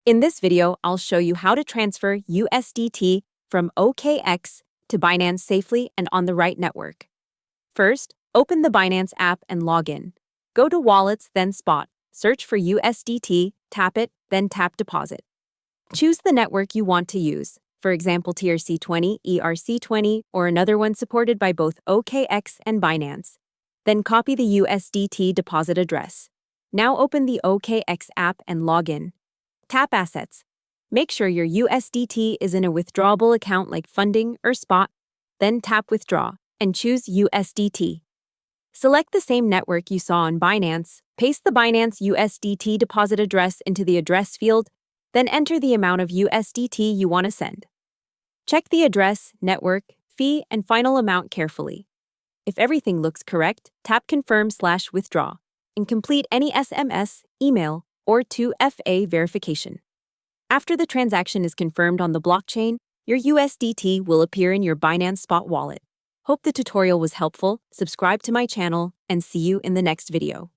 In this video, I'll show you how to transfer USDT from OKX to Binance safely and on the right network. First, open the Binance app and log in. Go to Wallets, then Spot. Search for USDT, tap it, then tap Deposit. Choose the network you want to use, for example TRC20, ERC20, or another one supported by both OKX and Binance. Then copy the USDT deposit address. Now open the OKX app and log in. Tap Assets. Make sure your USDT is in a withdrawable account like Funding or Spot. Then tap Withdraw and choose USDT. Select the same network you saw on Binance, paste the Binance USDT deposit address into the address field, then enter the amount of USDT you want to send. Check the address, network, fee, and final amount carefully. If everything looks correct, tap Confirm/Withdraw and complete any SMS, email, or 2FA verification. After the transaction is confirmed on the blockchain, your USDT will appear in your Binance Spot wallet. Hope the tutorial was helpful. Subscribe to my channel and see you in the next video.